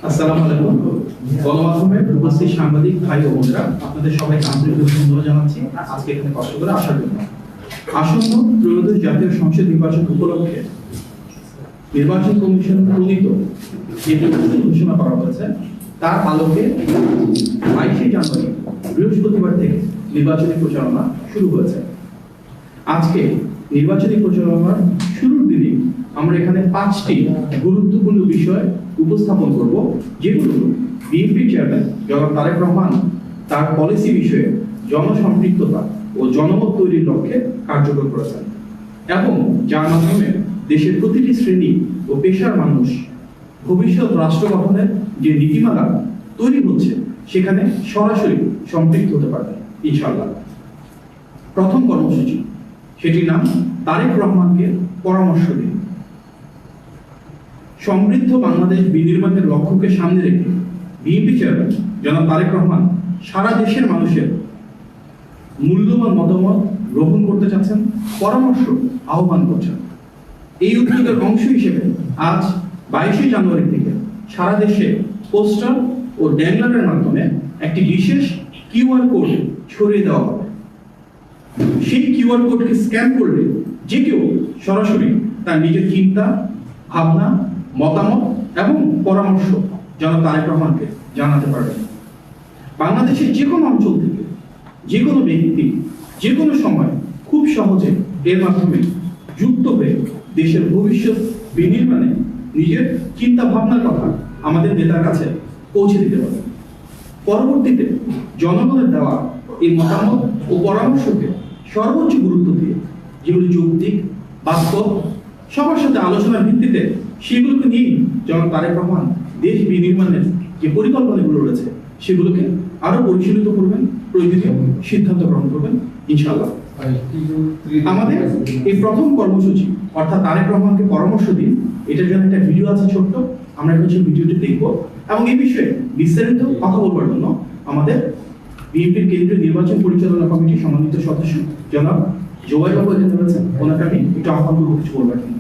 আসসালামু আলাইকুম। গণমাধ্যমের উপস্থিত সাংবাদিক ভাই ও বোনেরা, আপনাদের সবাইকে আন্তরিক ধন্যবাদ জানাচ্ছি আজকে এখানে কষ্ট করে আসার জন্য। আসন্ন ত্রয়োদশ জাতীয় সংসদ নির্বাচন উপলক্ষে নির্বাচন কমিশন প্রণীত যে ঘোষণা করা হয়েছে তার আলোকে 22শে জানুয়ারি বৃহস্পতিবার থেকে নির্বাচনী প্রচারণা শুরু হয়েছে। আজকে নির্বাচনী প্রচারণার শুরুর দিনে আমরা এখানে 5টি গুরুত্বপূর্ণ বিষয় উপস্থাপন করব, যেগুলো বিএনপি চেয়ারম্যান জনাব তারেক রহমান তার পলিসি বিষয়ে জনসম্পৃক্ততা ও জনমত তৈরির লক্ষ্যে কার্যকর করেছেন এবং যার মাধ্যমে দেশের প্রতিটি শ্রেণী ও পেশার মানুষ ভবিষ্যৎ রাষ্ট্র গঠনের যে নীতিমালা তৈরি হচ্ছে সেখানে সরাসরি সম্পৃক্ত হতে পারবে ইনশাআল্লাহ। প্রথম কর্মসূচি, সেটির নাম তারেক রহমানকে পরামর্শ দিন। সমৃদ্ধ বাংলাদেশ বিনির্মাণের লক্ষ্যকে সামনে রেখে বিএনপি চেয়ারম্যান জনাব তারেক রহমান সারা দেশের মানুষের মূল্যবান মতামত গ্রহণ করতে চাচ্ছেন, পরামর্শ আহ্বান করছেন। এই উদ্যোগের অংশ হিসেবে আজ 22শে জানুয়ারি থেকে সারা দেশে পোস্টার ও ড্যাংলারের মাধ্যমে একটি বিশেষ কিউআর কোড ছড়িয়ে দেওয়া হবে। সেই কিউআর কোডকে স্ক্যান করলে যে কেউ সরাসরি তার নিজের চিন্তা, ভাবনা, মতামত এবং পরামর্শ জনাব তারেক রহমানকে জানাতে পারবে। বাংলাদেশের যে কোনো অঞ্চল থেকে যে কোনো ব্যক্তি যে কোনো সময় খুব সহজে এর মাধ্যমে যুক্ত হয়ে দেশের ভবিষ্যৎ বিনির্মাণে নিজের চিন্তা ভাবনার কথা আমাদের নেতার কাছে পৌঁছে দিতে পারবে। পরবর্তীতে জনগণের দেওয়া এই মতামত ও পরামর্শকে সর্বোচ্চ গুরুত্ব দিয়ে যেগুলি যৌক্তিক, বাস্তব, সবার সাথে আলোচনার ভিত্তিতে সেগুলোকে নিয়েই জনাব তারেক রহমান দেশ বিনির্মাণের যে পরিকল্পনাগুলো রয়েছে সেগুলোকে আরো পরিশীলিত করবেন, প্রয়োজনীয় সিদ্ধান্ত গ্রহণ করবেন ইনশাআল্লাহ। আমাদের এই প্রথম কর্মসূচি অর্থাৎ তারেক রহমানকে পরামর্শ দিন, এটার জন্য একটা ভিডিও আছে ছোট্ট, আমরা এখন সেই ভিডিওটি দেখব এবং এই বিষয়ে বিস্তারিত কথা বলবার জন্য আমাদের বিএনপির কেন্দ্রীয় নির্বাচন পরিচালনা কমিটির সম্মানিত সদস্য জনাব জোবাইর বাবু এখানে রয়েছেন, ওনাকে আমি একটু আহ্বান করবো কিছু বলবার জন্য।